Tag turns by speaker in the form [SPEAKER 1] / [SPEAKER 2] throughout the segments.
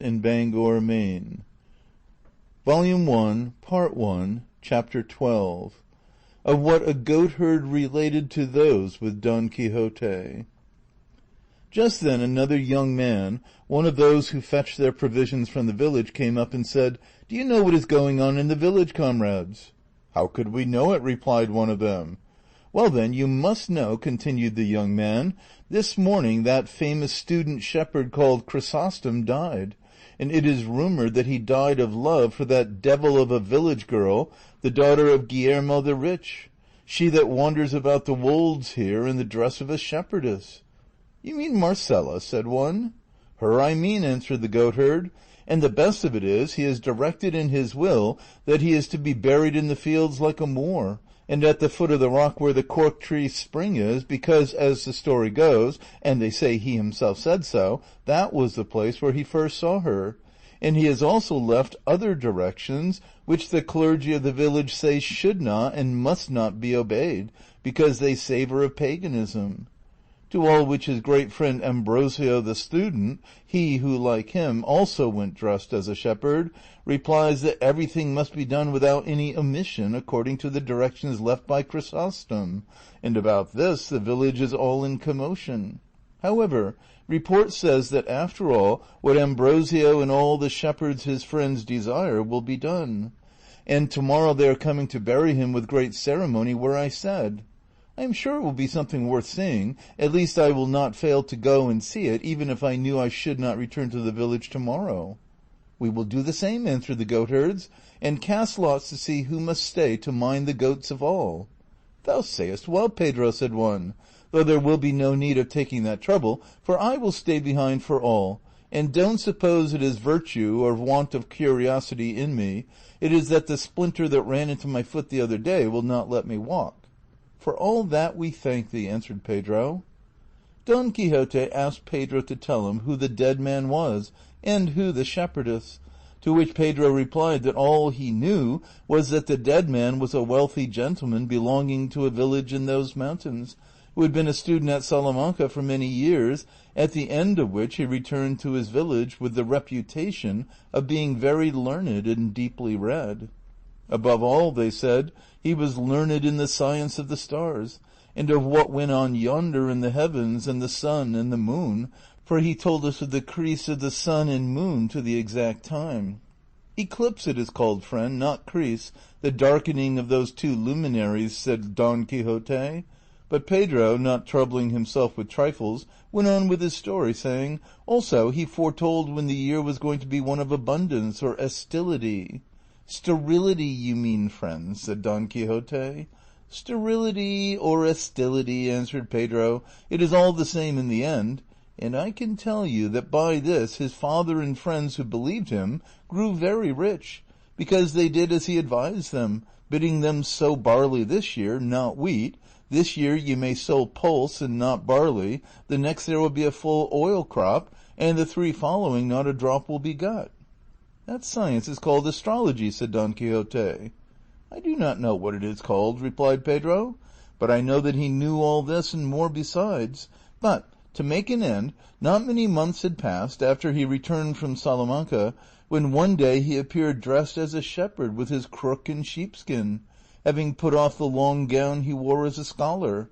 [SPEAKER 1] in Bangor, Maine. Volume 1, Part 1, Chapter 12, of what a goatherd related to those with Don Quixote. Just then another young man, one of those who fetched their provisions from the village, came up and said, "Do you know what is going on in the village, comrades?" "How could we know it?" replied one of them. "Well, then, you must know," continued the young man, "this morning that famous student shepherd called Chrysostom died, and it is rumored that he died of love for that devil of a village girl, the daughter of Guillermo the Rich, she that wanders about the wolds here in the dress of a shepherdess." "You mean Marcella?" said one. "Her I mean," answered the goatherd, "and the best of it is, he has directed in his will that he is to be buried in the fields like a Moor, and at the foot of the rock where the cork tree spring is, because, as the story goes, and they say he himself said so, that was the place where he first saw her. And he has also left other directions, which the clergy of the village say should not and must not be obeyed, because they savor of paganism. To all which his great friend Ambrosio the student, he who, like him, also went dressed as a shepherd, replies that everything must be done without any omission according to the directions left by Chrysostom, and about this the village is all in commotion. However, report says that after all, what Ambrosio and all the shepherds his friends desire will be done, and tomorrow they are coming to bury him with great ceremony where I said. I am sure it will be something worth seeing, at least I will not fail to go and see it, even if I knew I should not return to the village tomorrow." "We will do the same," answered the goatherds, "and cast lots to see who must stay to mind the goats of all." "Thou sayest well, Pedro," said one, "though there will be no need of taking that trouble, for I will stay behind for all, and don't suppose it is virtue or want of curiosity in me, it is that the splinter that ran into my foot the other day will not let me walk." "For all that we thank thee," answered Pedro. Don Quixote asked Pedro to tell him who the dead man was, and who the shepherdess, to which Pedro replied that all he knew was that the dead man was a wealthy gentleman belonging to a village in those mountains, who had been a student at Salamanca for many years, at the end of which he returned to his village with the reputation of being very learned and deeply read. Above all, they said, he was learned in the science of the stars, and of what went on yonder in the heavens, and the sun and the moon, for he told us of the crease of the sun and moon to the exact time. "Eclipse it is called, friend, not crease, the darkening of those two luminaries," said Don Quixote. But Pedro, not troubling himself with trifles, went on with his story, saying, also he foretold when the year was going to be one of abundance or estility. "Sterility you mean, friend," said Don Quixote. "Sterility or estility," answered Pedro, "it is all the same in the end, and I can tell you that by this his father and friends who believed him grew very rich, because they did as he advised them, bidding them sow barley this year, not wheat. This year you may sow pulse and not barley, the next there will be a full oil crop, and the 3 following not a drop will be got." "That science is called astrology," said Don Quixote. "I do not know what it is called," replied Pedro, "but I know that he knew all this and more besides. But, to make an end, not many months had passed after he returned from Salamanca, when one day he appeared dressed as a shepherd with his crook and sheepskin, having put off the long gown he wore as a scholar.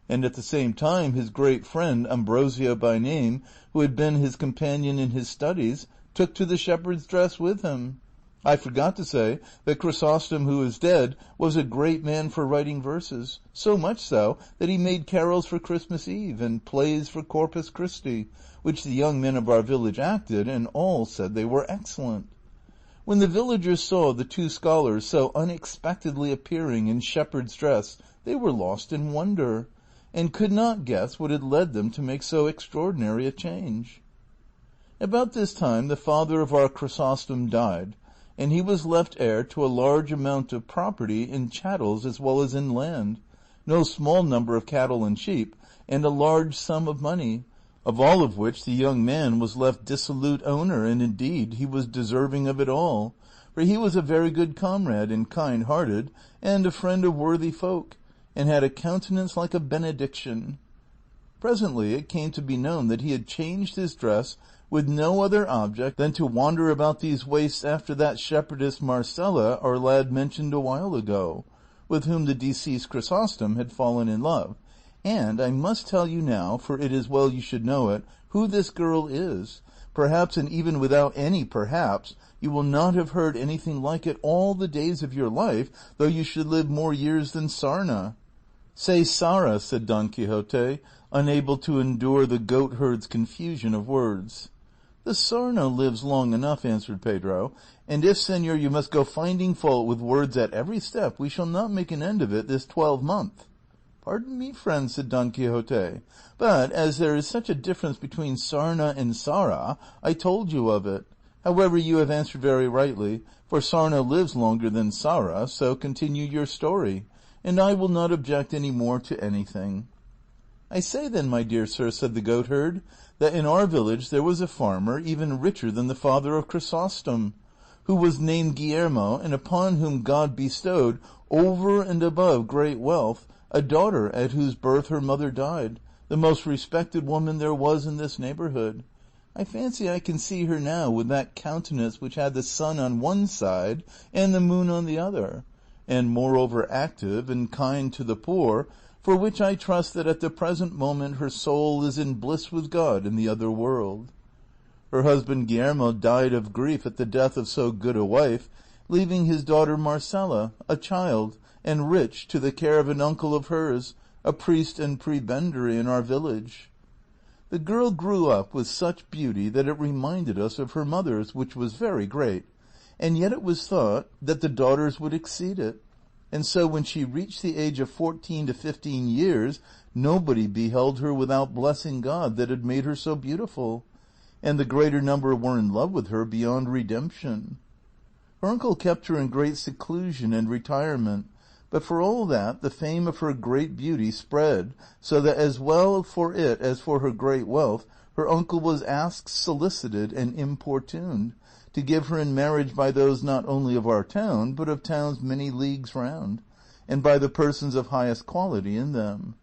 [SPEAKER 1] And at the same time his great friend, Ambrosio by name, who had been his companion in his studies, took to the shepherd's dress with him. I forgot to say that Chrysostom, who is dead, was a great man for writing verses, so much so that he made carols for Christmas Eve and plays for Corpus Christi, which the young men of our village acted, and all said they were excellent. When the villagers saw the 2 scholars so unexpectedly appearing in shepherd's dress, they were lost in wonder, and could not guess what had led them to make so extraordinary a change. About this time the father of our Chrysostom died, and he was left heir to a large amount of property in chattels as well as in land, no small number of cattle and sheep, and a large sum of money, of all of which the young man was left dissolute owner, and indeed he was deserving of it all, for he was a very good comrade and kind-hearted, and a friend of worthy folk, and had a countenance like a benediction. Presently it came to be known that he had changed his dress with no other object than to wander about these wastes after that shepherdess Marcella, our lad mentioned a while ago, with whom the deceased Chrysostom had fallen in love. And I must tell you now, for it is well you should know it, who this girl is. Perhaps, and even without any perhaps, you will not have heard anything like it all the days of your life, though you should live more years than Sarna. Say Sara, said Don Quixote, unable to endure the goatherd's confusion of words. The Sarna lives long enough, answered Pedro, and if, senor, you must go finding fault with words at every step, we shall not make an end of it this 12-month. Pardon me, friend, said Don Quixote, but as there is such a difference between Sarna and Sara, I told you of it. However, you have answered very rightly, for Sarna lives longer than Sara, so continue your story, and I will not object any more to anything. I say then, my dear sir, said the goatherd, that in our village there was a farmer even richer than the father of Chrysostom, who was named Guillermo, and upon whom God bestowed, over and above great wealth, a daughter at whose birth her mother died, the most respected woman there was in this neighborhood. I fancy I can see her now with that countenance which had the sun on one side and the moon on the other, and moreover active and kind to the poor, for which I trust that at the present moment her soul is in bliss with God in the other world. Her husband Guillermo died of grief at the death of so good a wife, leaving his daughter Marcella, a child, and rich, to the care of an uncle of hers, a priest and prebendary in our village. The girl grew up with such beauty that it reminded us of her mother's, which was very great, and yet it was thought that the daughter's would exceed it, and so when she reached the age of 14 to 15 years, nobody beheld her without blessing God that had made her so beautiful, and the greater number were in love with her beyond redemption. Her uncle kept her in great seclusion and retirement, but for all that the fame of her great beauty spread, so that as well for it as for her great wealth, her uncle was asked, solicited, and importuned to give her in marriage by those not only of our town, but of towns many leagues round, and by the persons of highest quality in them.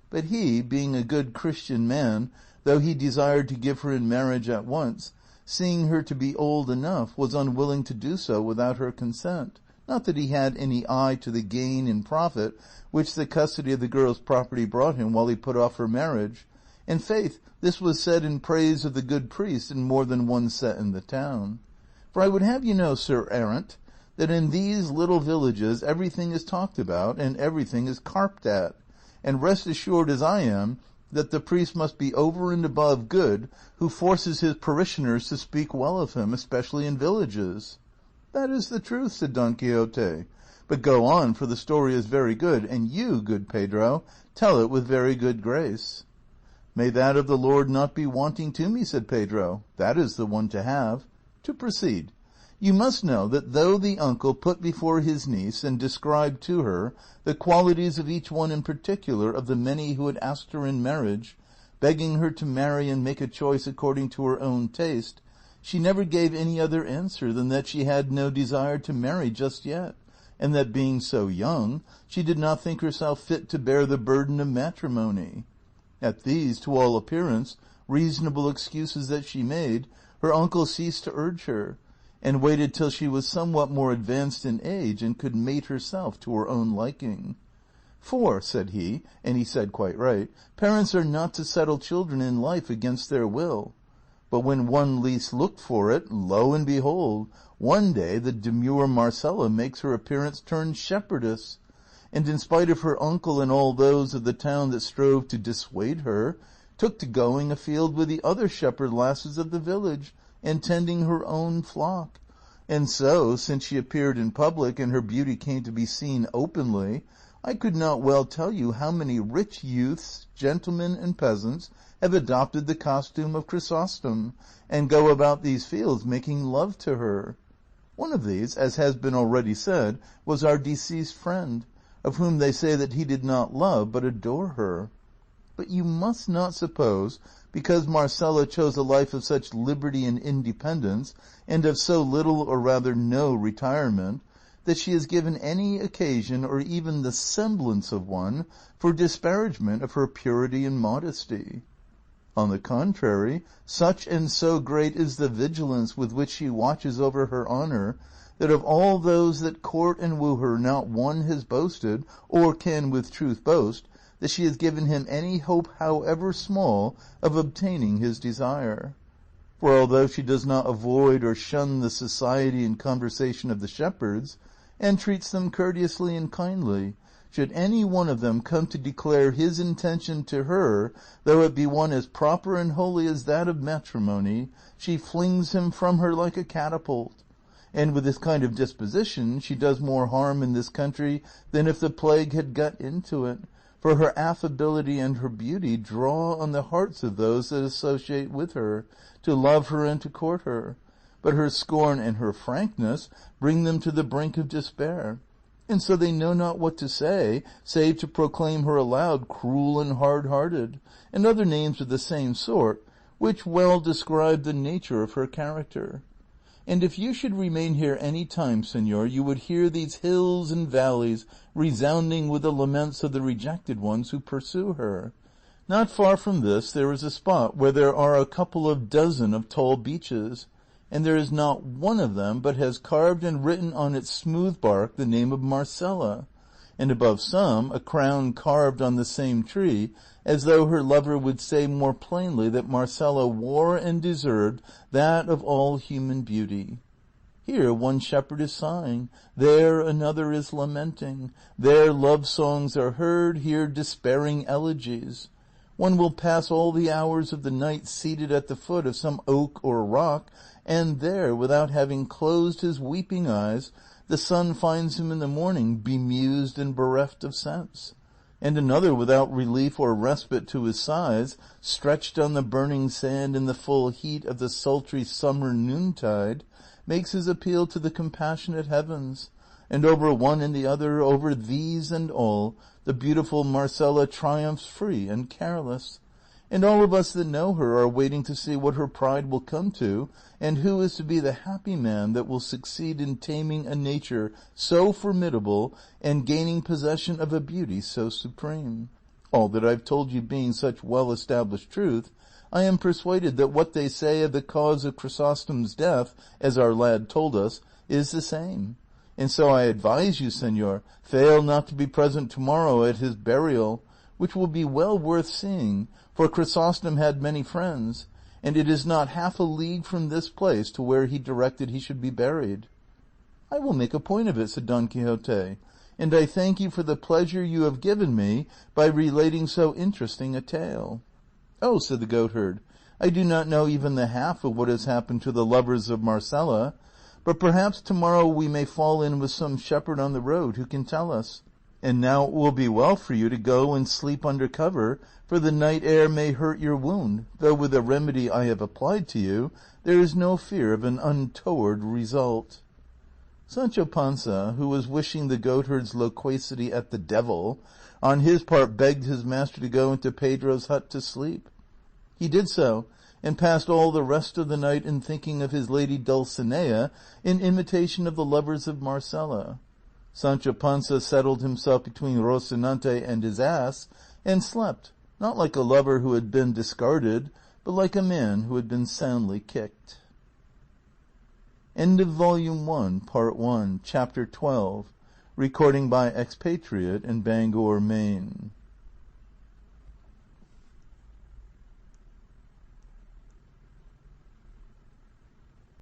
[SPEAKER 1] But he, being a good Christian man, though he desired to give her in marriage at once, seeing her to be old enough, was unwilling to do so without her consent. Not that he had any eye to the gain and profit which the custody of the girl's property brought him while he put off her marriage. In faith, this was said in praise of the good priest in more than one set in the town. For I would have you know, Sir Errant, that in these little villages everything is talked about and everything is carped at, and rest assured as I am that the priest must be over and above good who forces his parishioners to speak well of him, especially in villages. That is the truth, said Don Quixote. But go on, for the story is very good, and you, good Pedro, tell it with very good grace. May that of the Lord not be wanting to me, said Pedro. That is the one to have. To proceed. You must know that though the uncle put before his niece and described to her the qualities of each one in particular of the many who had asked her in marriage, begging her to marry and make a choice according to her own taste, she never gave any other answer than that she had no desire to marry just yet, and that being so young, she did not think herself fit to bear the burden of matrimony. At these, to all appearance, reasonable excuses that she made, her uncle ceased to urge her, and waited till she was somewhat more advanced in age and could mate herself to her own liking. For, said he, and he said quite right, parents are not to settle children in life against their will. But when one least looked for it, lo and behold, one day the demure Marcella makes her appearance turned shepherdess, and in spite of her uncle and all those of the town that strove to dissuade her, took to going afield with the other shepherd lasses of the village, and tending her own flock. And so, since she appeared in public and her beauty came to be seen openly, I could not well tell you how many rich youths, gentlemen, and peasants have adopted the costume of Chrysostom, and go about these fields making love to her. One of these, as has been already said, was our deceased friend, of whom they say that he did not love but adore her. But you must not suppose, because Marcella chose a life of such liberty and independence, and of so little or rather no retirement, that she has given any occasion or even the semblance of one for disparagement of her purity and modesty. On the contrary, such and so great is the vigilance with which she watches over her honor, that of all those that court and woo her not one has boasted, or can with truth boast, that she has given him any hope however small of obtaining his desire. For although she does not avoid or shun the society and conversation of the shepherds, and treats them courteously and kindly, should any one of them come to declare his intention to her, though it be one as proper and holy as that of matrimony, she flings him from her like a catapult. And with this kind of disposition she does more harm in this country than if the plague had got into it, for her affability and her beauty draw on the hearts of those that associate with her, to love her and to court her, but her scorn and her frankness bring them to the brink of despair, and so they know not what to say, save to proclaim her aloud cruel and hard-hearted, and other names of the same sort, which well describe the nature of her character. And if you should remain here any time, senor, you would hear these hills and valleys resounding with the laments of the rejected ones who pursue her. Not far from this there is a spot where there are a couple of dozen of tall beeches, and there is not one of them but has carved and written on its smooth bark the name of Marcela, and above some a crown carved on the same tree, as though her lover would say more plainly that Marcela wore and deserved that of all human beauty. Here one shepherd is sighing, there another is lamenting, there love songs are heard, here despairing elegies. One will pass all the hours of the night seated at the foot of some oak or rock, and there, without having closed his weeping eyes, the sun finds him in the morning bemused and bereft of sense. And another, without relief or respite to his sighs, stretched on the burning sand in the full heat of the sultry summer noontide, makes his appeal to the compassionate heavens, and over one and the other, over these and all, the beautiful Marcela triumphs free and careless. And all of us that know her are waiting to see what her pride will come to, and who is to be the happy man that will succeed in taming a nature so formidable and gaining possession of a beauty so supreme. All that I've told you being such well-established truth, I am persuaded that what they say of the cause of Chrysostom's death, as our lad told us, is the same. And so I advise you, senor, fail not to be present tomorrow at his burial, which will be well worth seeing, for Chrysostom had many friends, and it is not half a league from this place to where he directed he should be buried. I will make a point of it, said Don Quixote, and I thank you for the pleasure you have given me by relating so interesting a tale. Oh, said the goatherd, I do not know even the half of what has happened to the lovers of Marcela, but perhaps tomorrow we may fall in with some shepherd on the road who can tell us. And now it will be well for you to go and sleep under cover, for the night air may hurt your wound, though with the remedy I have applied to you, there is no fear of an untoward result. Sancho Panza, who was wishing the goatherd's loquacity at the devil, on his part begged his master to go into Pedro's hut to sleep. He did so, and passed all the rest of the night in thinking of his lady Dulcinea in imitation of the lovers of Marcela. Sancho Panza settled himself between Rocinante and his ass, and slept, not like a lover who had been discarded, but like a man who had been soundly kicked. End of Volume 1, Part 1, Chapter 12, recording by Expatriate in Bangor, Maine.